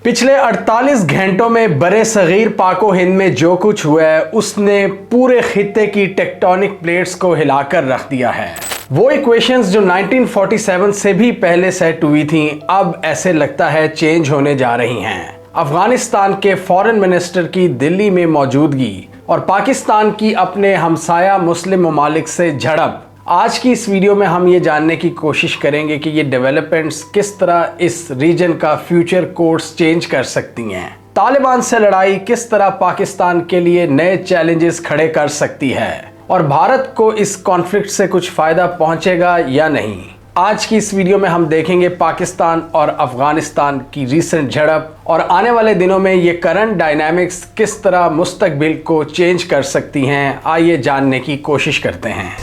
पिछले 48 घंटों में बड़े सगीर पाको हिंद में जो कुछ हुआ है उसने पूरे खित्ते की टेक्टोनिक प्लेट्स को हिलाकर रख दिया है। वो इक्वेशंस जो 1947 से भी पहले सेट हुई थी अब ऐसे लगता है चेंज होने जा रही हैं। अफगानिस्तान के फॉरेन मिनिस्टर की दिल्ली में मौजूदगी और पाकिस्तान की अपने हमसाया मुस्लिम ममालिक से झड़प। आज की इस वीडियो में हम ये जानने की कोशिश करेंगे कि ये डेवलपमेंट्स किस तरह इस रीजन का फ्यूचर कोर्स चेंज कर सकती हैं। तालिबान से लड़ाई किस तरह पाकिस्तान के लिए नए चैलेंजेस खड़े कर सकती है और भारत को इस कॉन्फ्लिक्ट से कुछ फायदा पहुंचेगा या नहीं। आज की इस वीडियो में हम देखेंगे पाकिस्तान और अफगानिस्तान की रीसेंट झड़प और आने वाले दिनों में ये करंट डायनामिक्स किस तरह मुस्तकबिल को चेंज कर सकती हैं। आइए जानने की कोशिश करते हैं।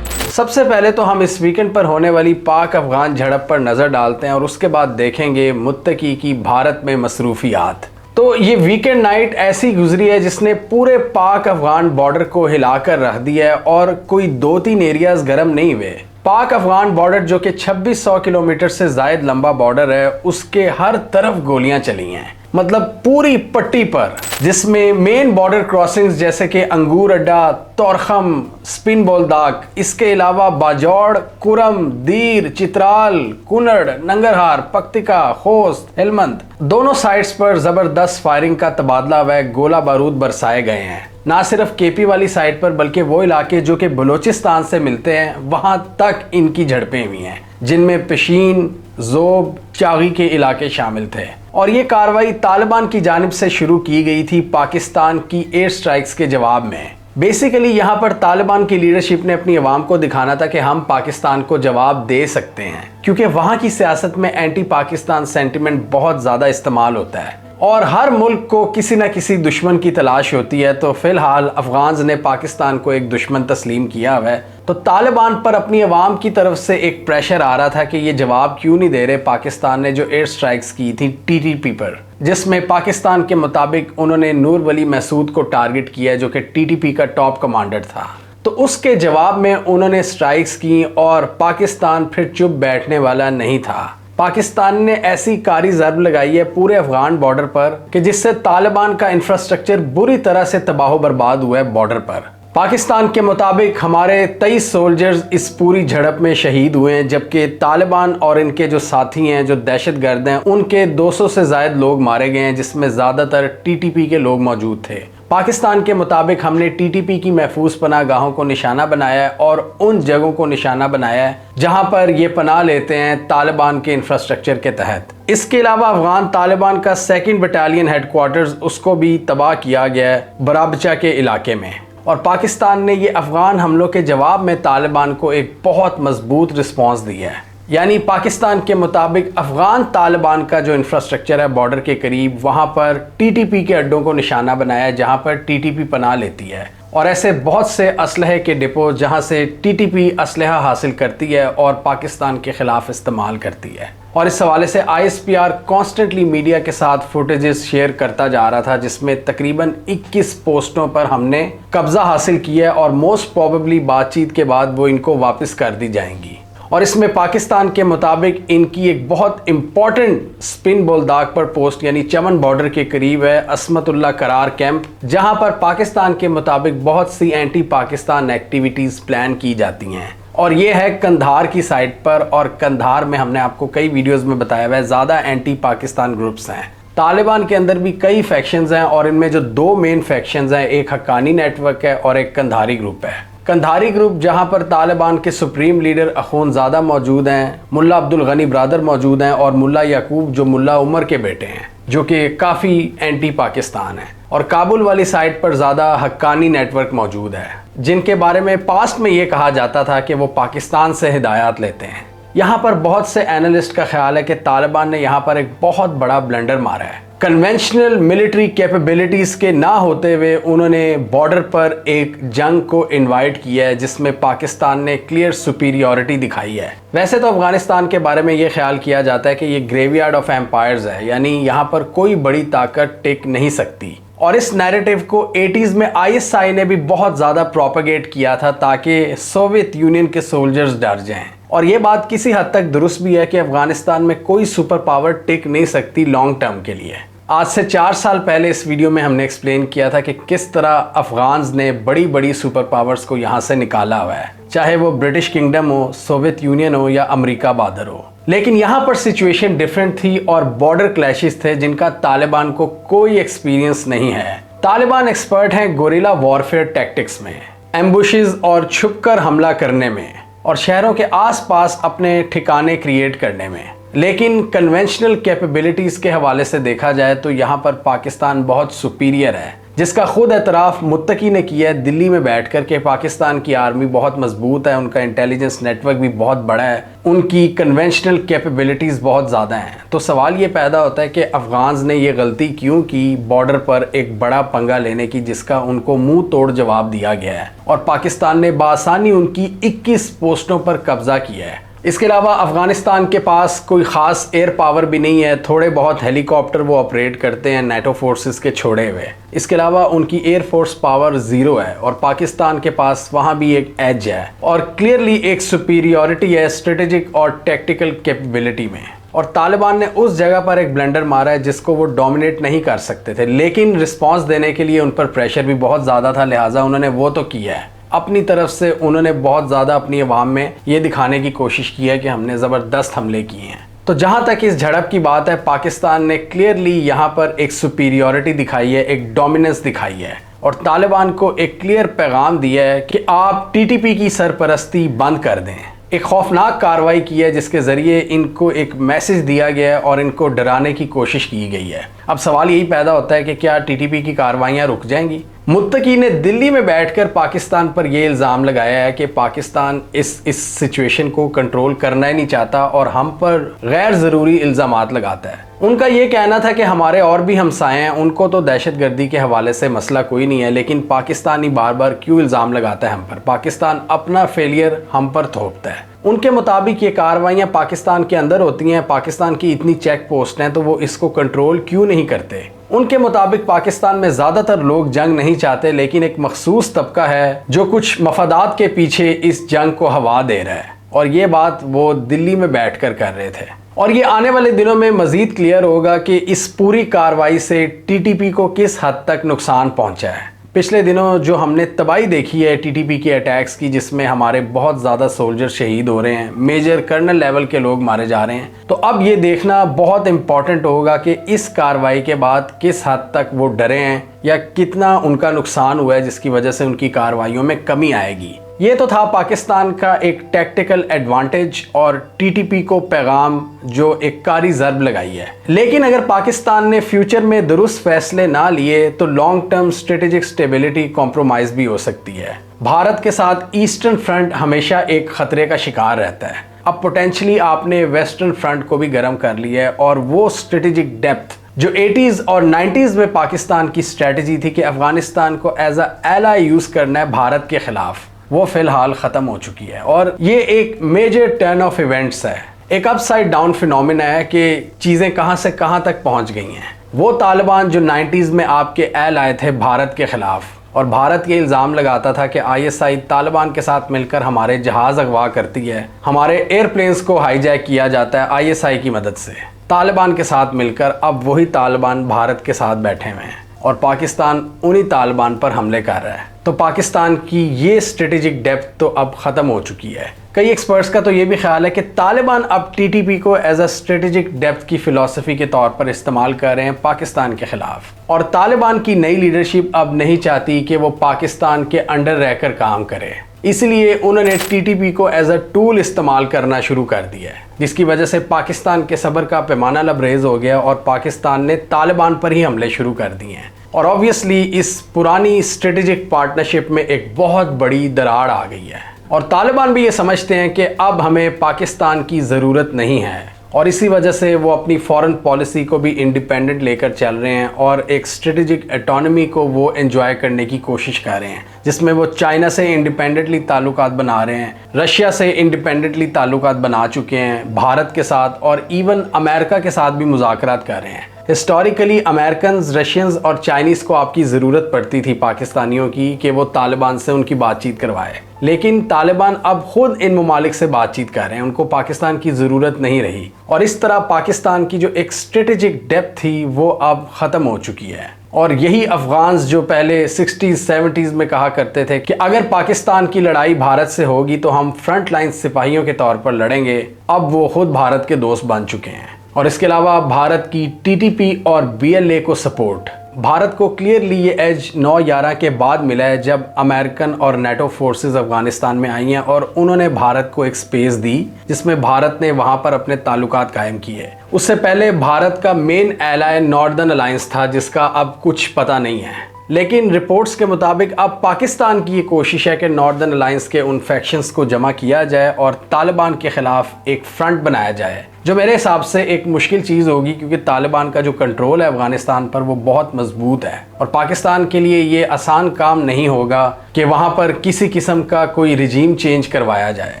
सबसे पहले तो हम इस वीकेंड पर होने वाली पाक अफगान झड़प पर नज़र डालते हैं और उसके बाद देखेंगे मुत्तकी की भारत में मसरूफियात। तो ये वीकेंड नाइट ऐसी गुजरी है जिसने पूरे पाक अफगान बॉर्डर को हिलाकर रख दिया है और कोई 2-3 एरियाज गर्म नहीं हुए। पाक अफगान बॉर्डर जो कि 2600 किलोमीटर से ज़ायद लंबा बॉर्डर है उसके हर तरफ गोलियां चली हैं, मतलब पूरी पट्टी पर, जिसमें मेन बॉर्डर क्रॉसिंग्स जैसे कि अंगूर अड्डा, तोरखम, स्पिन बोलदाक, इसके अलावा बाजौड़, कुरम, दीर, चित्राल, कुनड़, नंगरहार, पक्तिका, खोस्त, हेलमंद, दोनों साइड्स पर ज़बरदस्त फायरिंग का तबादला व गोला बारूद बरसाए गए हैं। ना सिर्फ केपी वाली साइड पर बल्कि वो इलाके जो कि बलूचिस्तान से मिलते हैं वहां तक इनकी झड़पें हुई हैं, जिनमें पेशीन, जोब, चागी के इलाके शामिल थे। और ये कार्रवाई तालिबान की जानिब से शुरू की गई थी पाकिस्तान की एयर स्ट्राइक्स के जवाब में। बेसिकली यहाँ पर तालिबान की लीडरशिप ने अपनी आवाम को दिखाना था कि हम पाकिस्तान को जवाब दे सकते हैं, क्योंकि वहाँ की सियासत में एंटी पाकिस्तान सेंटिमेंट बहुत ज़्यादा इस्तेमाल होता है और हर मुल्क को किसी न किसी दुश्मन की तलाश होती है। तो फिलहाल अफगान्स ने पाकिस्तान को एक दुश्मन तस्लीम किया हुआ है, तो तालिबान पर अपनी आवाम की तरफ से एक प्रेशर आ रहा था कि ये जवाब क्यों नहीं दे रहे पाकिस्तान ने जो एयर स्ट्राइक्स की थी टीटीपी पर, जिसमें पाकिस्तान के मुताबिक उन्होंने नूर वली महसूद को टारगेट किया जो कि टीटीपी का टॉप कमांडर था। तो उसके जवाब में उन्होंने स्ट्राइक्स की और पाकिस्तान फिर चुप बैठने वाला नहीं था। पाकिस्तान ने ऐसी कारी ज़रब लगाई है पूरे अफगान बॉर्डर पर कि जिससे तालिबान का इंफ्रास्ट्रक्चर बुरी तरह से तबाह बर्बाद हुआ है बॉर्डर पर। पाकिस्तान के मुताबिक हमारे 23 सोल्जर्स इस पूरी झड़प में शहीद हुए हैं, जबकि तालिबान और इनके जो साथी हैं, जो दहशतगर्द हैं, उनके 200 से ज़ायद लोग मारे गए हैं, जिसमें ज़्यादातर टीटीपी के लोग मौजूद थे। पाकिस्तान के मुताबिक हमने टीटीपी की महफूज पनाहगाहों को निशाना बनाया है और उन जगहों को निशाना बनाया है जहां पर ये पनाह लेते हैं तालिबान के इंफ्रास्ट्रक्चर के तहत। इसके अलावा अफगान तालिबान का 2nd बटालियन हेडक्वार्टर्स उसको भी तबाह किया गया है बराबचा के इलाके में। और पाकिस्तान ने ये अफगान हमलों के जवाब में तालिबान को एक बहुत मजबूत रिस्पॉन्स दिया है। यानी पाकिस्तान के मुताबिक अफगान तालिबान का जो इंफ्रास्ट्रक्चर है बॉर्डर के करीब, वहाँ पर टीटीपी के अड्डों को निशाना बनाया है जहाँ पर टीटीपी पनाह लेती है, और ऐसे बहुत से असलहे के डिपो जहाँ से टीटीपी असलहा हासिल करती है और पाकिस्तान के खिलाफ इस्तेमाल करती है। और इस हवाले से ISPR कॉन्स्टेंटली मीडिया के साथ फुटेजेस शेयर करता जा रहा था, जिसमें तकरीबन 21 पोस्टों पर हमने कब्जा हासिल किया है और मोस्ट प्रोबेबली बातचीत के बाद वो इनको वापस कर दी जाएंगी। और इसमें पाकिस्तान के मुताबिक इनकी एक बहुत इंपॉर्टेंट स्पिन बोलदाक पर पोस्ट यानी चमन बॉर्डर के करीब है असमतुल्ला करार कैंप, जहां पर पाकिस्तान के मुताबिक बहुत सी एंटी पाकिस्तान एक्टिविटीज़ प्लान की जाती हैं। और ये है कंधार की साइड पर, और कंधार में हमने आपको कई वीडियोज़ में बताया हुआ है ज़्यादा एंटी पाकिस्तान ग्रुप्स हैं। तालिबान के अंदर भी कई फैक्शंस हैं और इनमें जो 2 मेन फैक्शंस हैं, एक हक्कानी नेटवर्क है और एक कंधारी ग्रुप है। कंधारी ग्रुप जहां पर तालिबान के सुप्रीम लीडर अखूनज़ादा मौजूद हैं, मुल्ला अब्दुल गनी ब्रदर मौजूद हैं और मुल्ला याकूब जो मुल्ला उमर के बेटे हैं, जो कि काफ़ी एंटी पाकिस्तान है। और काबुल वाली साइड पर ज़्यादा हक्कानी नेटवर्क मौजूद है, जिनके बारे में पास्ट में ये कहा जाता था कि वो पाकिस्तान से हिदायत लेते हैं। यहाँ पर बहुत से एनालिस्ट का ख्याल है कि तालिबान ने यहाँ पर एक बहुत बड़ा ब्लंडर मारा है। कन्वेंशनल मिलिट्री कैपेबिलिटीज़ के ना होते हुए उन्होंने बॉर्डर पर एक जंग को इनवाइट किया है जिसमें पाकिस्तान ने क्लियर सुपीरियॉरिटी दिखाई है। वैसे तो अफगानिस्तान के बारे में ये ख्याल किया जाता है कि ये ग्रेवयार्ड ऑफ एम्पायर्स है, यानी यहाँ पर कोई बड़ी ताकत टिक नहीं सकती। और इस नैरेटिव को 80s में ISI ने भी बहुत ज़्यादा प्रोपेगेट किया था ताकि सोवियत यूनियन के सोल्जर्स डर जाएं। और ये बात किसी हद तक दुरुस्त भी है कि अफगानिस्तान में कोई सुपर पावर टिक नहीं सकती लॉन्ग टर्म के लिए। आज से 4 साल पहले इस वीडियो में हमने एक्सप्लेन किया था कि किस तरह अफगान्स ने बड़ी बड़ी सुपर पावर्स को यहाँ से निकाला हुआ है, चाहे वो ब्रिटिश किंगडम हो, सोवियत यूनियन हो या अमेरिका बहादुर हो। लेकिन यहाँ पर सिचुएशन डिफरेंट थी और बॉर्डर क्लैशेस थे जिनका तालिबान को कोई एक्सपीरियंस नहीं है। तालिबान एक्सपर्ट हैं गोरिल्ला वॉरफेयर टैक्टिक्स में, एम्बुशेस और छुपकर हमला करने में और शहरों के आसपास अपने ठिकाने क्रिएट करने में। लेकिन कन्वेंशनल कैपेबिलिटीज़ के हवाले से देखा जाए तो यहाँ पर पाकिस्तान बहुत सुपीरियर है, जिसका खुद एतराफ़ मुत्तकी ने किया है दिल्ली में बैठकर के पाकिस्तान की आर्मी बहुत मजबूत है, उनका इंटेलिजेंस नेटवर्क भी बहुत बड़ा है, उनकी कन्वेंशनल कैपेबिलिटीज़ बहुत ज़्यादा हैं। तो सवाल ये पैदा होता है कि अफ़गान्स ने ये गलती क्यों की बॉर्डर पर एक बड़ा पंगा लेने की, जिसका उनको मुंह तोड़ जवाब दिया गया है और पाकिस्तान ने बासानी उनकी 21 पोस्टों पर कब्जा किया है। इसके अलावा अफ़गानिस्तान के पास कोई ख़ास एयर पावर भी नहीं है, थोड़े बहुत हेलीकॉप्टर वो ऑपरेट करते हैं नेटो फोर्सेस के छोड़े हुए। इसके अलावा उनकी एयर फोर्स पावर ज़ीरो है और पाकिस्तान के पास वहाँ भी एक एज है और क्लियरली एक सुपीरियॉरिटी है स्ट्रेटेजिक और टैक्टिकल कैपेबिलिटी में। और तालिबान ने उस जगह पर एक ब्लेंडर मारा है जिसको वो डोमिनेट नहीं कर सकते थे, लेकिन रिस्पॉन्स देने के लिए उन पर प्रेशर भी बहुत ज़्यादा था, लिहाजा उन्होंने वो तो किया है। अपनी तरफ से उन्होंने बहुत ज़्यादा अपनी आवाम में ये दिखाने की कोशिश की है कि हमने ज़बरदस्त हमले किए हैं। तो जहाँ तक इस झड़प की बात है, पाकिस्तान ने क्लियरली यहाँ पर एक सुपीरियॉरिटी दिखाई है, एक डोमिनेंस दिखाई है और तालिबान को एक क्लियर पैगाम दिया है कि आप टीटीपी की सरपरस्ती बंद कर दें। एक खौफनाक कार्रवाई की है जिसके ज़रिए इनको एक मैसेज दिया गया है और इनको डराने की कोशिश की गई है। अब सवाल यही पैदा होता है कि क्या टीटीपी की कार्रवाइयाँ रुक जाएंगी? मुत्तकी ने दिल्ली में बैठकर पाकिस्तान पर यह इल्ज़ाम लगाया है कि पाकिस्तान इस सिचुएशन को कंट्रोल करना ही नहीं चाहता और हम पर गैर ज़रूरी इल्ज़ामात लगाता है। उनका ये कहना था कि हमारे और भी हमसाए हैं, उनको तो दहशतगर्दी के हवाले से मसला कोई नहीं है, लेकिन पाकिस्तान ही बार बार क्यों इल्ज़ाम लगाता है हम पर? पाकिस्तान अपना फेलियर हम पर थोपता है। उनके मुताबिक ये कार्रवाइयाँ पाकिस्तान के अंदर होती हैं, पाकिस्तान की इतनी चेक पोस्ट हैं, तो वो इसको कंट्रोल क्यों नहीं करते? उनके मुताबिक पाकिस्तान में ज़्यादातर लोग जंग नहीं चाहते, लेकिन एक मखसूस तबका है जो कुछ मफादात के पीछे इस जंग को हवा दे रहा है और ये बात वो दिल्ली में बैठकर कर रहे थे। और ये आने वाले दिनों में मज़ीद क्लियर होगा कि इस पूरी कार्रवाई से टीटीपी को किस हद तक नुकसान पहुंचा है। पिछले दिनों जो हमने तबाही देखी है टीटीपी के अटैक्स की, जिसमें हमारे बहुत ज़्यादा सोल्जर शहीद हो रहे हैं, मेजर कर्नल लेवल के लोग मारे जा रहे हैं, तो अब ये देखना बहुत इम्पॉर्टेंट होगा कि इस कार्रवाई के बाद किस हद तक वो डरे हैं या कितना उनका नुकसान हुआ है जिसकी वजह से उनकी कार्रवाइयों में कमी आएगी। ये तो था पाकिस्तान का एक टैक्टिकल एडवांटेज और टीटीपी को पैगाम जो एक कारी ज़र्ब लगाई है। लेकिन अगर पाकिस्तान ने फ्यूचर में दुरुस्त फैसले ना लिए तो long term strategic stability compromise भी हो सकती है। भारत के साथ ईस्टर्न फ्रंट हमेशा एक ख़तरे का शिकार रहता है। अब पोटेंशली आपने वेस्टर्न फ्रंट को भी गर्म कर लिया है और वो स्ट्रेटेजिक डेप्थ जो 80s और 90s में पाकिस्तान की स्ट्रेटजी थी कि अफगानिस्तान को एज अ एलाई यूज़ करना है भारत के ख़िलाफ़, वो फ़िलहाल ख़त्म हो चुकी है और ये एक मेजर टर्न ऑफ इवेंट्स है, एक अपसाइड डाउन फिनोमिना है कि चीज़ें कहाँ से कहाँ तक पहुँच गई हैं। वो तालिबान जो 90s में आपके एलाए थे भारत के ख़िलाफ़ और भारत ये इल्ज़ाम लगाता था कि आईएसआई तालिबान के साथ मिलकर हमारे जहाज़ अगवा करती है, हमारे एयरप्लेन्स को हाईजैक किया जाता है आईएसआई की मदद से। तालिबान के साथ मिलकर अब वही तालिबान भारत के साथ बैठे हुए हैं और पाकिस्तान उन्हीं तालिबान पर हमले कर रहा है। तो पाकिस्तान की ये स्ट्रेटेजिक डेप्थ तो अब ख़त्म हो चुकी है। कई एक्सपर्ट्स का तो ये भी ख्याल है कि तालिबान अब टीटीपी को एज अ स्ट्रेटेजिक डेप्थ की फ़िलॉसफी के तौर पर इस्तेमाल कर रहे हैं पाकिस्तान के ख़िलाफ़ और तालिबान की नई लीडरशिप अब नहीं चाहती कि वो पाकिस्तान के अंडर रहकर काम करे, इसलिए उन्होंने टीटीपी को एज अ टूल इस्तेमाल करना शुरू कर दिया है, जिसकी वजह से पाकिस्तान के सब्र का पैमाना लबरेज हो गया और पाकिस्तान ने तालिबान पर ही हमले शुरू कर दिए हैं। और ऑब्वियसली इस पुरानी स्ट्रेटेजिक पार्टनरशिप में एक बहुत बड़ी दरार आ गई है और तालिबान भी ये समझते हैं कि अब हमें पाकिस्तान की ज़रूरत नहीं है और इसी वजह से वो अपनी फॉरेन पॉलिसी को भी इंडिपेंडेंट लेकर चल रहे हैं और एक स्ट्रेटेजिक ऑटोनॉमी को वो एंजॉय करने की कोशिश कर रहे हैं, जिसमें वो चाइना से इंडिपेंडेंटली ताल्लुकात बना रहे हैं, रशिया से इंडिपेंडेंटली ताल्लुकात बना चुके हैं, भारत के साथ और इवन अमेरिका के साथ भी मुज़ाकरात कर रहे हैं। हिस्टोरिकली अमेरिकन, रशियंस और चाइनीज़ को आपकी ज़रूरत पड़ती थी पाकिस्तानियों की कि वो तालिबान से उनकी बातचीत करवाए, लेकिन तालिबान अब खुद इन ममालिक से बातचीत कर रहे हैं, उनको पाकिस्तान की ज़रूरत नहीं रही। और इस तरह पाकिस्तान की जो एक स्ट्रेटेजिक डेप्थ थी वो अब ख़त्म हो चुकी है। और यही अफगान्स जो पहले 60s 70s में कहा करते थे कि अगर पाकिस्तान की लड़ाई भारत से होगी तो हम फ्रंट लाइन सिपाहियों के तौर पर लड़ेंगे, अब वो खुद भारत के दोस्त बन चुके हैं। और इसके अलावा भारत की TTP और BLA को सपोर्ट भारत को क्लियरली ये एज 9/11 के बाद मिला है, जब अमेरिकन और नेटो फोर्सेस अफगानिस्तान में आई हैं और उन्होंने भारत को एक स्पेस दी जिसमें भारत ने वहां पर अपने ताल्लुकात कायम किए। उससे पहले भारत का मेन एलाय नॉर्दर्न अलायंस था जिसका अब कुछ पता नहीं है, लेकिन रिपोर्ट्स के मुताबिक अब पाकिस्तान की ये कोशिश है कि नॉर्दर्न अलायंस के उन फैक्शंस को जमा किया जाए और तालिबान के खिलाफ एक फ्रंट बनाया जाए, जो मेरे हिसाब से एक मुश्किल चीज़ होगी क्योंकि तालिबान का जो कंट्रोल है अफगानिस्तान पर वो बहुत मजबूत है और पाकिस्तान के लिए ये आसान काम नहीं होगा कि वहाँ पर किसी किस्म का कोई रिजीम चेंज करवाया जाए।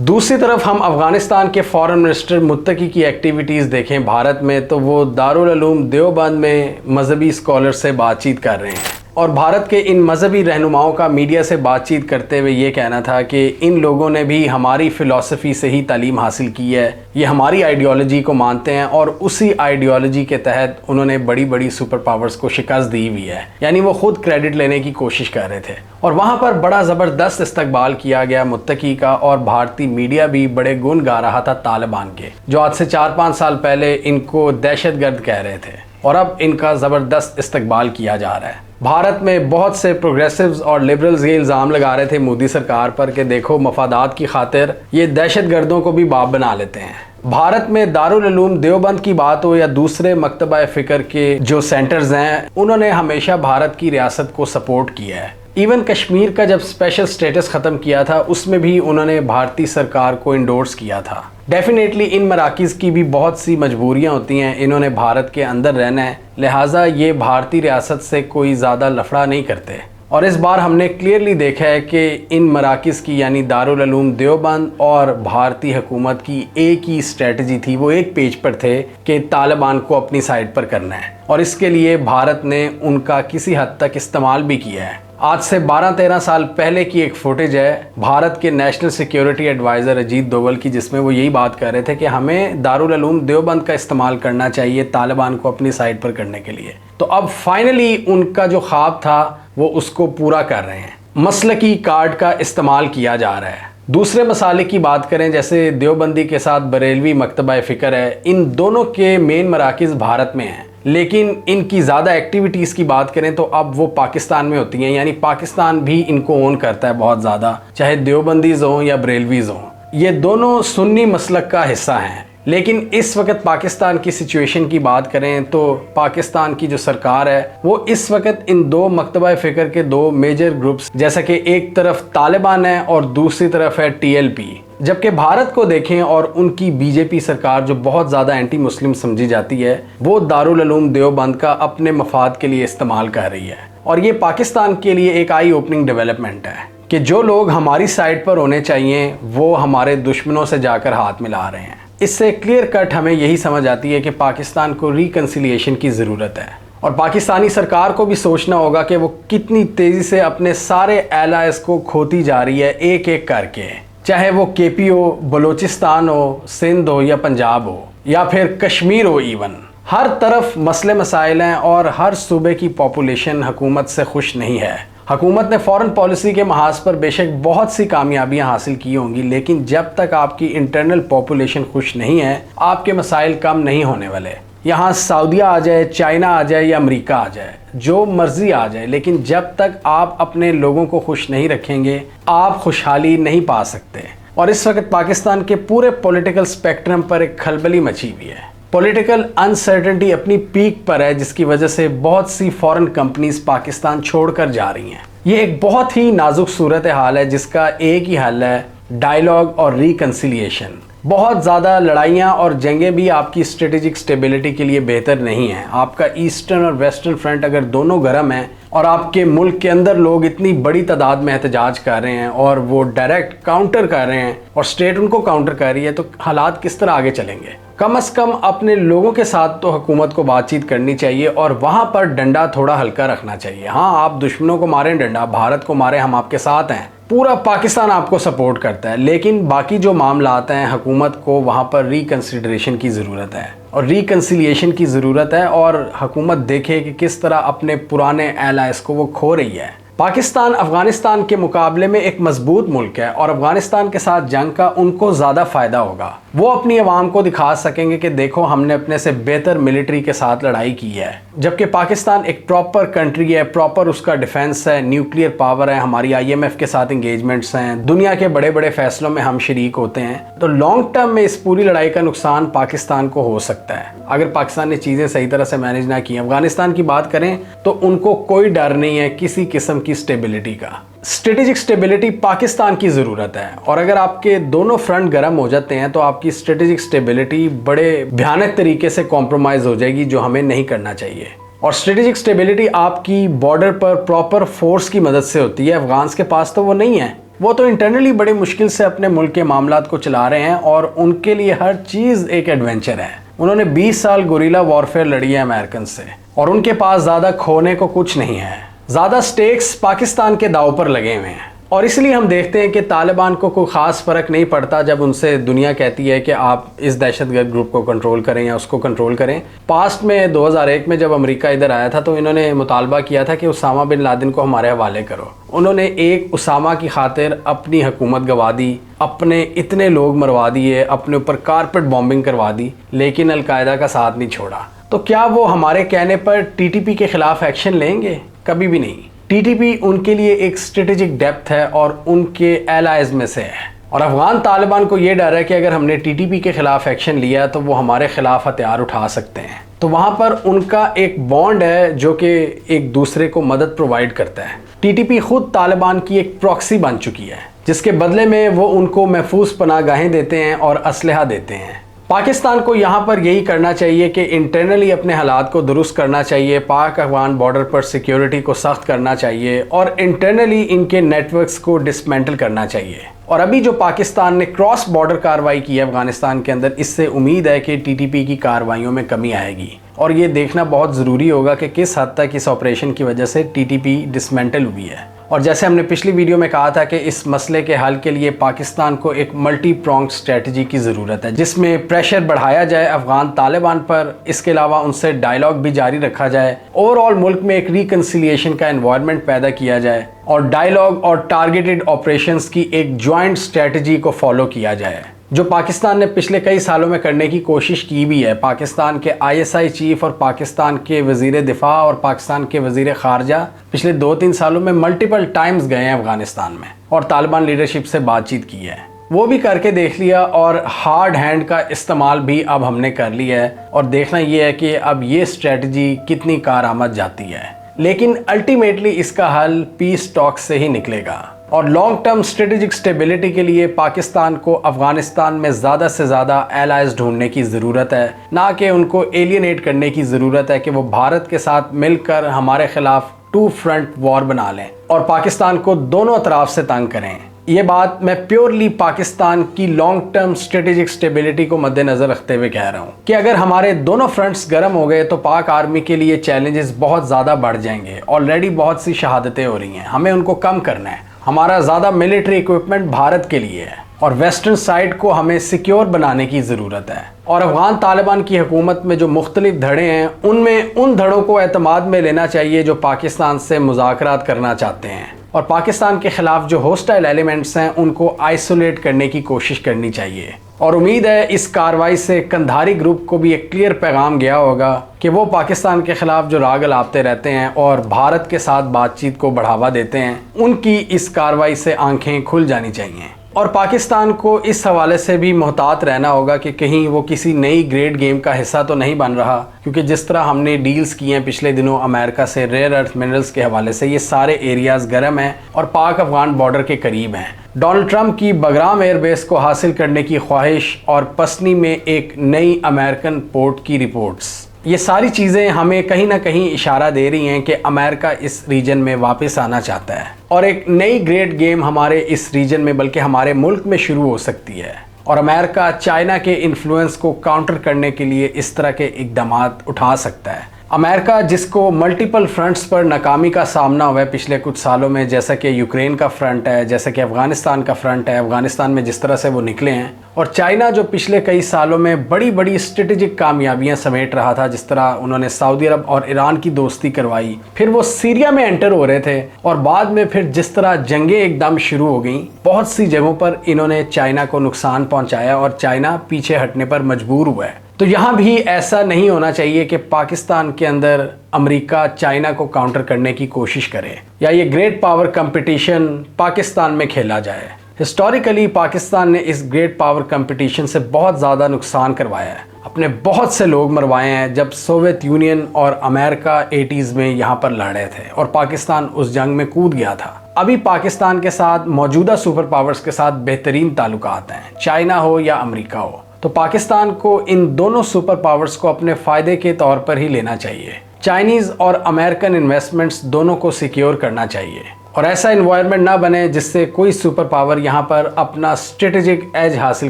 दूसरी तरफ हम अफगानिस्तान के फॉरेन मिनिस्टर मुत्तकी की एक्टिविटीज़ देखें भारत में, तो वो दारुल उलूम देवबंद में मजहबी स्कॉलर से बातचीत कर रहे हैं और भारत के इन मजहबी रहनुमाओं का मीडिया से बातचीत करते हुए ये कहना था कि इन लोगों ने भी हमारी फ़िलॉसफी से ही तालीम हासिल की है, ये हमारी आइडियोलॉजी को मानते हैं और उसी आइडियोलॉजी के तहत उन्होंने बड़ी बड़ी सुपर पावर्स को शिकस्त दी हुई है। यानी वो खुद क्रेडिट लेने की कोशिश कर रहे थे और वहाँ पर बड़ा ज़बरदस्त इस्तकबाल किया गया मुत्तकी का और भारतीय मीडिया भी बड़े गुण गा रहा था तालिबान के, जो आज से 4-5 साल पहले इनको दहशतगर्द कह रहे थे और अब इनका ज़बरदस्त इस्तकबाल किया जा रहा है। भारत में बहुत से प्रोग्रेसिव्स और लिबरल्स ये इल्ज़ाम लगा रहे थे मोदी सरकार पर कि देखो मफादात की खातिर ये दहशतगर्दों को भी बाप बना लेते हैं। भारत में दारुल उलूम देवबंद की बात हो या दूसरे मकतबा फ़िक्र के जो सेंटर्स हैं, उन्होंने हमेशा भारत की रियासत को सपोर्ट किया है। इवन कश्मीर का जब स्पेशल स्टेटस ख़त्म किया था उसमें भी उन्होंने भारतीय सरकार को इंडोर्स किया था। डेफिनेटली इन मराकिज़ की भी बहुत सी मजबूरियां होती हैं, इन्होंने भारत के अंदर रहना है, लिहाजा ये भारतीय रियासत से कोई ज़्यादा लफड़ा नहीं करते। और इस बार हमने क्लियरली देखा है कि इन मराकिज़ की यानी दारुल उलूम देवबंद और भारतीय हुकूमत की एक ही स्ट्रेटजी थी, वो एक पेज पर थे कि तालिबान को अपनी साइड पर करना है और इसके लिए भारत ने उनका किसी हद तक इस्तेमाल भी किया है। आज से 12-13 साल पहले की एक फुटेज है भारत के national security adviser Ajit Doval की, जिसमें वो यही बात कर रहे थे कि हमें दारुल उलूम देवबंद का इस्तेमाल करना चाहिए तालिबान को अपनी साइड पर करने के लिए। तो अब फाइनली उनका जो ख्वाब था वो उसको पूरा कर रहे हैं, मसलकी कार्ड का इस्तेमाल किया जा रहा है। दूसरे मसाले की बात करें जैसे देवबंदी के साथ बरेलवी मकतबा फ़िक्र है, इन दोनों के मेन मराकिज़ भारत में हैं, लेकिन इनकी ज़्यादा एक्टिविटीज़ की बात करें तो अब वो पाकिस्तान में होती हैं, यानी पाकिस्तान भी इनको ओन करता है बहुत ज़्यादा, चाहे देवबंदीज़ हों या बरेलवीज़ हों। ये दोनों सुन्नी मसलक का हिस्सा हैं। लेकिन इस वक्त पाकिस्तान की सिचुएशन की बात करें तो पाकिस्तान की जो सरकार है वो इस वक्त इन दो मकतबा फ़िक्र के दो मेजर ग्रुप्स, जैसा कि एक तरफ तालिबान है और दूसरी तरफ है TLP, जबकि भारत को देखें और उनकी BJP सरकार जो बहुत ज़्यादा एंटी मुस्लिम समझी जाती है वो दारुल उलूम देवबंद का अपने मफाद के लिए इस्तेमाल कर रही है। और ये पाकिस्तान के लिए एक आई ओपनिंग डेवलपमेंट है कि जो लोग हमारी साइड पर होने चाहिए वो हमारे दुश्मनों से जाकर हाथ मिला रहे हैं। इससे क्लियर कट हमें यही समझ आती है कि पाकिस्तान को रिकन्सिलिएशन की ज़रूरत है और पाकिस्तानी सरकार को भी सोचना होगा कि वो कितनी तेज़ी से अपने सारे एलाइज को खोती जा रही है एक एक करके, चाहे वो KP हो, बलूचिस्तान हो, सिंध हो या पंजाब हो या फिर कश्मीर हो। इवन हर तरफ मसले मसाइल हैं और हर सूबे की पॉपुलेशन हुकूमत से खुश नहीं है। हुकूमत ने फॉरेन पॉलिसी के महाज पर बेशक बहुत सी कामयाबियां हासिल की होंगी, लेकिन जब तक आपकी इंटरनल पॉपुलेशन खुश नहीं है आपके मसाइल कम नहीं होने वाले। यहाँ सऊदीया आ जाए, चाइना आ जाए या अमेरिका आ जाए, जो मर्जी आ जाए, लेकिन जब तक आप अपने लोगों को खुश नहीं रखेंगे आप खुशहाली नहीं पा सकते। और इस वक्त पाकिस्तान के पूरे पॉलिटिकल स्पेक्ट्रम पर एक खलबली मची हुई है। पॉलिटिकल अनसर्टेनिटी अपनी पीक पर है, जिसकी वजह से बहुत सी फॉरेन कंपनीज पाकिस्तान छोड़कर जा रही हैं। ये एक बहुत ही नाजुक सूरत हाल है जिसका एक ही हल है, डायलॉग और रिकन्सिलिएशन। बहुत ज़्यादा लड़ाइयाँ और जंगें भी आपकी स्ट्रेटेजिक स्टेबिलिटी के लिए बेहतर नहीं हैं। आपका ईस्टर्न और वेस्टर्न फ्रंट अगर दोनों गर्म हैं और आपके मुल्क के अंदर लोग इतनी बड़ी तादाद में एहतजाज कर रहे हैं और वो डायरेक्ट काउंटर कर रहे हैं और स्टेट उनको काउंटर कर रही है, तो हालात किस तरह आगे चलेंगे। कम से कम अपने लोगों के साथ तो हुकूमत को बातचीत करनी चाहिए और वहाँ पर डंडा थोड़ा हल्का रखना चाहिए। हाँ, आप दुश्मनों को मारें डंडा, भारत को मारें, हम आपके साथ हैं, पूरा पाकिस्तान आपको सपोर्ट करता है, लेकिन बाकी जो मामला आते हैं हुकूमत को वहाँ पर रिकन्सिडरेशन की ज़रूरत है और रिकन्सिलिएशन की ज़रूरत है और हुकूमत देखे कि किस तरह अपने पुराने एलाइज को वो खो रही है। पाकिस्तान अफ़गानिस्तान के मुकाबले में एक मजबूत मुल्क है और अफ़गानिस्तान के साथ जंग का उनको ज़्यादा फ़ायदा होगा। वो अपनी आवाम को दिखा सकेंगे कि देखो हमने अपने से बेहतर मिलिट्री के साथ लड़ाई की है, जबकि पाकिस्तान एक प्रॉपर कंट्री है, प्रॉपर उसका डिफेंस है, न्यूक्लियर पावर है, हमारी IMF के साथ इंगेजमेंट्स हैं, दुनिया के बड़े बड़े फैसलों में हम शरीक होते हैं। तो लॉन्ग टर्म में इस पूरी लड़ाई का नुकसान पाकिस्तान को हो सकता है अगर पाकिस्तान ने चीज़ें सही तरह से मैनेज ना की। अफगानिस्तान की बात करें तो उनको कोई डर नहीं है किसी किस्म की स्टेबिलिटी का। स्ट्रेटेजिक स्टेबिलिटी पाकिस्तान की ज़रूरत है और अगर आपके दोनों फ्रंट गर्म हो जाते हैं तो आपकी स्ट्रेटेजिक स्टेबिलिटी बड़े भयानक तरीके से कॉम्प्रोमाइज़ हो जाएगी, जो हमें नहीं करना चाहिए। और स्ट्रेटेजिक स्टेबिलिटी आपकी बॉर्डर पर प्रॉपर फोर्स की मदद से होती है। अफगान्स के पास तो वो नहीं है, वो तो इंटरनली बड़े मुश्किल से अपने मुल्क के मामलात को चला रहे हैं और उनके लिए हर चीज़ एक एडवेंचर है। उन्होंने 20 साल गुरिल्ला वॉरफेयर लड़ी है अमेरिकन से और उनके पास ज़्यादा खोने को कुछ नहीं है। ज़्यादा स्टेक्स पाकिस्तान के दाव पर लगे हुए हैं और इसलिए हम देखते हैं कि तालिबान को कोई ख़ास फ़र्क नहीं पड़ता जब उनसे दुनिया कहती है कि आप इस दहशतगर्द ग्रुप को कंट्रोल करें या उसको कंट्रोल करें। पास्ट में 2001 में जब अमेरिका इधर आया था तो इन्होंने मुतालबा किया था कि उसामा बिन लादेन को हमारे हवाले करो। उन्होंने एक उसामा की खातिर अपनी हुकूमत गवा दी, अपने इतने लोग मरवा दिए, अपने ऊपर कारपेट बॉम्बिंग करवा दी, लेकिन अलकायदा का साथ नहीं छोड़ा। तो क्या वो हमारे कहने पर TTP के ख़िलाफ़ एक्शन लेंगे? कभी भी नहीं। TTP उनके लिए एक स्ट्रेटेजिक डेप्थ है और उनके एलाइज में से है और अफगान तालिबान को ये डर है कि अगर हमने TTP के ख़िलाफ़ एक्शन लिया तो वो हमारे ख़िलाफ़ हथियार उठा सकते हैं। तो वहाँ पर उनका एक बॉन्ड है जो कि एक दूसरे को मदद प्रोवाइड करता है। TTP खुद तालिबान की एक प्रॉक्सी बन चुकी है जिसके बदले में वो उनको महफूज पनाहगाहें देते हैं और असलहा देते हैं। पाकिस्तान को यहाँ पर यही करना चाहिए कि इंटरनली अपने हालात को दुरुस्त करना चाहिए, पाक अफगान बॉर्डर पर सिक्योरिटी को सख्त करना चाहिए और इंटरनली इनके नेटवर्क्स को डिसमेंटल करना चाहिए। और अभी जो पाकिस्तान ने क्रॉस बॉर्डर कार्रवाई की है अफगानिस्तान के अंदर, इससे उम्मीद है कि TTP की कार्रवाइयों में कमी आएगी और ये देखना बहुत ज़रूरी होगा कि किस हद तक इस ऑपरेशन की वजह से TTP डिसमेंटल हुई है। और जैसे हमने पिछली वीडियो में कहा था कि इस मसले के हल के लिए पाकिस्तान को एक मल्टी प्रोंग स्ट्रेटजी की ज़रूरत है जिसमें प्रेशर बढ़ाया जाए अफगान तालिबान पर, इसके अलावा उनसे डायलॉग भी जारी रखा जाए, ओवरऑल मुल्क में एक रिकन्सिलिएशन का एनवायरनमेंट पैदा किया जाए और डायलॉग और टारगेटेड ऑपरेशंस की एक जॉइंट स्ट्रेटजी को फॉलो किया जाए, जो पाकिस्तान ने पिछले कई सालों में करने की कोशिश की भी है। पाकिस्तान के ISI चीफ और पाकिस्तान के वज़ीर दिफा और पाकिस्तान के वज़ीर ख़ारजा पिछले 2-3 सालों में मल्टीपल टाइम्स गए हैं अफ़गानिस्तान में और तालिबान लीडरशिप से बातचीत की है, वो भी करके देख लिया और हार्ड हैंड का इस्तेमाल भी अब हमने कर लिया है और देखना ये है कि अब ये स्ट्रेटजी कितनी कारआमद जाती है। लेकिन अल्टीमेटली इसका हल पीस टॉक से ही निकलेगा और लॉन्ग टर्म स्ट्रेटेजिक स्टेबिलिटी के लिए पाकिस्तान को अफगानिस्तान में ज़्यादा से ज़्यादा एलाइज ढूंढने की ज़रूरत है, ना कि उनको एलियनेट करने की ज़रूरत है कि वो भारत के साथ मिलकर हमारे ख़िलाफ़ 2 फ्रंट वॉर बना लें और पाकिस्तान को दोनों तरफ से तंग करें। ये बात मैं प्योरली पाकिस्तान की लॉन्ग टर्म स्ट्रेटेजिक स्टेबिलिटी को मद्देनज़र रखते हुए कह रहा हूँ कि अगर हमारे दोनों फ्रंट्स गर्म हो गए तो पाक आर्मी के लिए चैलेंजेस बहुत ज़्यादा बढ़ जाएंगे। ऑलरेडी बहुत सी शहादतें हो रही हैं, हमें उनको कम करना है। हमारा ज़्यादा मिलिट्री इक्विपमेंट भारत के लिए है और वेस्टर्न साइड को हमें सिक्योर बनाने की ज़रूरत है। और अफगान तालिबान की हुकूमत में जो मुख्तलिफ धड़े हैं उनमें उन धड़ों को एतमाद में लेना चाहिए जो पाकिस्तान से मुज़ाकरात करना चाहते हैं और पाकिस्तान के ख़िलाफ़ जो होस्टाइल एलिमेंट्स हैं उनको आइसोलेट करने की कोशिश करनी चाहिए। और उम्मीद है इस कार्रवाई से कंधारी ग्रुप को भी एक क्लियर पैगाम गया होगा कि वो पाकिस्तान के ख़िलाफ़ जो राग अलापते रहते हैं और भारत के साथ बातचीत को बढ़ावा देते हैं, उनकी इस कार्रवाई से आंखें खुल जानी चाहिए। और पाकिस्तान को इस हवाले से भी मोहतात रहना होगा कि कहीं वो किसी नई ग्रेड गेम का हिस्सा तो नहीं बन रहा, क्योंकि जिस तरह हमने डील्स किए हैं पिछले दिनों अमेरिका से रेयर अर्थ मिनरल्स के हवाले से, ये सारे एरियाज़ गर्म हैं और पाक अफगान बॉर्डर के करीब हैं। डोनाल्ड ट्रंप की बगराम एयरबेस को हासिल करने की ख्वाहिश और पसनी में एक नई अमेरिकन पोर्ट की रिपोर्ट्स, ये सारी चीज़ें हमें कहीं ना कहीं इशारा दे रही हैं कि अमेरिका इस रीजन में वापस आना चाहता है और एक नई ग्रेट गेम हमारे इस रीजन में बल्कि हमारे मुल्क में शुरू हो सकती है। और अमेरिका चाइना के इन्फ्लुएंस को काउंटर करने के लिए इस तरह के इकदाम उठा सकता है। अमेरिका जिसको मल्टीपल फ्रंट्स पर नाकामी का सामना हुआ है पिछले कुछ सालों में, जैसा कि यूक्रेन का फ्रंट है, जैसा कि अफ़गानिस्तान का फ्रंट है, अफ़गानिस्तान में जिस तरह से वो निकले हैं, और चाइना जो पिछले कई सालों में बड़ी बड़ी स्ट्रेटेजिक कामयाबियां समेट रहा था, जिस तरह उन्होंने सऊदी अरब और ईरान की दोस्ती करवाई, फिर वो सीरिया में एंटर हो रहे थे, और बाद में फिर जिस तरह जंगें एकदम शुरू हो गई, बहुत सी जगहों पर इन्होंने चाइना को नुकसान पहुंचाया और चाइना पीछे हटने पर मजबूर हुआ है। तो यहाँ भी ऐसा नहीं होना चाहिए कि पाकिस्तान के अंदर अमेरिका चाइना को काउंटर करने की कोशिश करे या ये ग्रेट पावर कंपटीशन पाकिस्तान में खेला जाए। हिस्टोरिकली पाकिस्तान ने इस ग्रेट पावर कंपटीशन से बहुत ज़्यादा नुकसान करवाया है, अपने बहुत से लोग मरवाए हैं। जब सोवियत यूनियन और अमेरिका 80s में यहाँ पर लड़ रहे थे और पाकिस्तान उस जंग में कूद गया था। अभी पाकिस्तान के साथ मौजूदा सुपर पावर्स के साथ बेहतरीन ताल्लुकात हैं, चाइना हो या अमेरिका हो। तो पाकिस्तान को इन दोनों सुपर पावर्स को अपने फ़ायदे के तौर पर ही लेना चाहिए। चाइनीज़ और अमेरिकन इन्वेस्टमेंट्स दोनों को सिक्योर करना चाहिए और ऐसा इन्वायरमेंट ना बने जिससे कोई सुपर पावर यहाँ पर अपना स्ट्रेटेजिक एज हासिल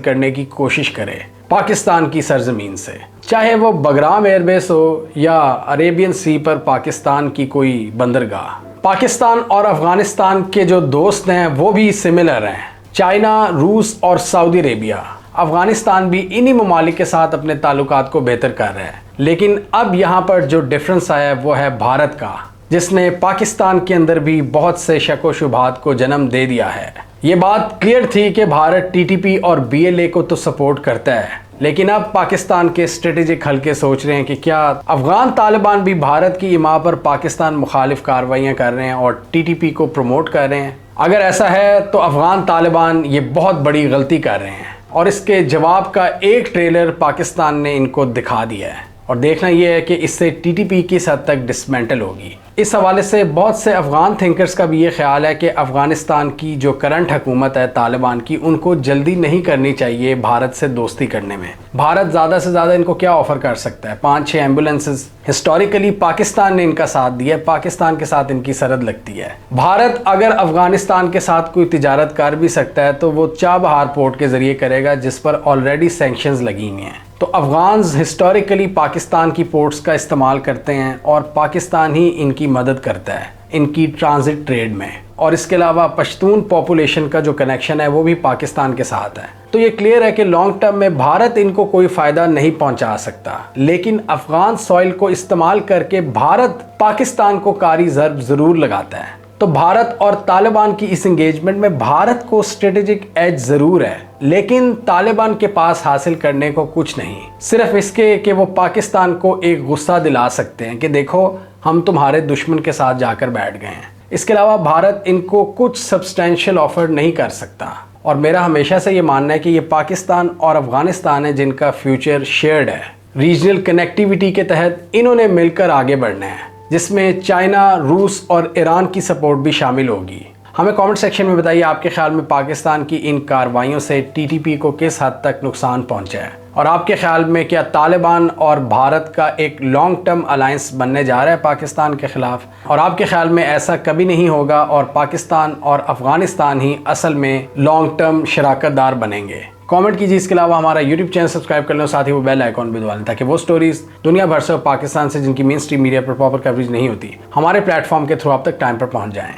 करने की कोशिश करे पाकिस्तान की सरजमीन से, चाहे वो बगराम एयरबेस हो या अरेबियन सी पर पाकिस्तान की कोई बंदरगाह। पाकिस्तान और अफ़गानिस्तान के जो दोस्त हैं वो भी सिमिलर हैं, चाइना, रूस और सऊदी अरेबिया। अफ़गानिस्तान भी इन्हीं ममालिक के साथ अपने ताल्लुकात को बेहतर कर रहा है, लेकिन अब यहाँ पर जो डिफरेंस आया है वो है भारत का, जिसने पाकिस्तान के अंदर भी बहुत से शक व शुबहात को जन्म दे दिया है। ये बात क्लियर थी कि भारत टीटीपी और BLA को तो सपोर्ट करता है, लेकिन अब पाकिस्तान के स्ट्रेटेजिक हल्के सोच रहे हैं कि क्या अफ़गान तालिबान भी भारत की इमा पर पाकिस्तान मुखालिफ कार्रवाइयाँ कर रहे हैं और TTP को प्रमोट कर रहे हैं। अगर ऐसा है तो अफ़गान तालिबान ये बहुत बड़ी गलती कर रहे हैं और इसके जवाब का एक ट्रेलर पाकिस्तान ने इनको दिखा दिया है और देखना यह है कि इससे TTP किस हद तक डिसमेंटल होगी। इस हवाले से बहुत से अफ़गान थिंकर्स का भी ये ख्याल है कि अफ़गानिस्तान की जो करंट हुकूमत है तालिबान की, उनको जल्दी नहीं करनी चाहिए भारत से दोस्ती करने में। भारत ज़्यादा से ज़्यादा इनको क्या ऑफ़र कर सकता है? 5-6 एम्बुलेंसेज। हिस्टोरिकली पाकिस्तान ने इनका साथ दिया है, पाकिस्तान के साथ इनकी सरहद लगती है। भारत अगर अफ़गानिस्तान के साथ कोई तिजारत कर भी सकता है तो वो चाबहार पोर्ट के ज़रिए करेगा, जिस पर ऑलरेडी सैंक्शंस लगी हुई हैं। तो अफ़गान्स हिस्टोरिकली पाकिस्तान की पोर्ट्स का इस्तेमाल करते हैं और पाकिस्तान ही इनकी मदद करता है इनकी ट्रांजिट ट्रेड में, और इसके अलावा पश्तून पॉपुलेशन का जो कनेक्शन है वो भी पाकिस्तान के साथ है। तो ये क्लियर है कि लॉन्ग टर्म में भारत इनको कोई फ़ायदा नहीं पहुंचा सकता, लेकिन अफ़गान सॉइल को इस्तेमाल करके भारत पाकिस्तान को कारी ज़र्ब ज़रूर लगाता है। तो भारत और तालिबान की इस एंगेजमेंट में भारत को स्ट्रेटेजिक एज ज़रूर है, लेकिन तालिबान के पास हासिल करने को कुछ नहीं, सिर्फ इसके कि वो पाकिस्तान को एक गुस्सा दिला सकते हैं कि देखो हम तुम्हारे दुश्मन के साथ जाकर बैठ गए हैं। इसके अलावा भारत इनको कुछ सब्सटेंशियल ऑफर नहीं कर सकता, और मेरा हमेशा से ये मानना है कि ये पाकिस्तान और अफ़गानिस्तान है जिनका फ्यूचर शेयर्ड है। रीजनल कनेक्टिविटी के तहत इन्होंने मिलकर आगे बढ़ना है, जिसमें चाइना, रूस और ईरान की सपोर्ट भी शामिल होगी। हमें कमेंट सेक्शन में बताइए आपके ख्याल में पाकिस्तान की इन कार्रवाइयों से TTP को किस हद तक नुकसान पहुंचा है, और आपके ख्याल में क्या तालिबान और भारत का एक लॉन्ग टर्म अलायंस बनने जा रहा है पाकिस्तान के ख़िलाफ़, और आपके ख्याल में ऐसा कभी नहीं होगा और पाकिस्तान और अफ़गानिस्तान ही असल में लॉन्ग टर्म शराकतदार बनेंगे? कमेंट कीजिए। इसके अलावा हमारा YouTube चैनल सब्सक्राइब कर लो, साथ ही वो बेल आइकॉन भी दबा लें ताकि वो स्टोरीज दुनिया भर से और पाकिस्तान से जिनकी मेन स्ट्रीम मीडिया पर प्रॉपर कवरेज नहीं होती, हमारे प्लेटफॉर्म के थ्रू आप तक टाइम पर पहुंच जाएं।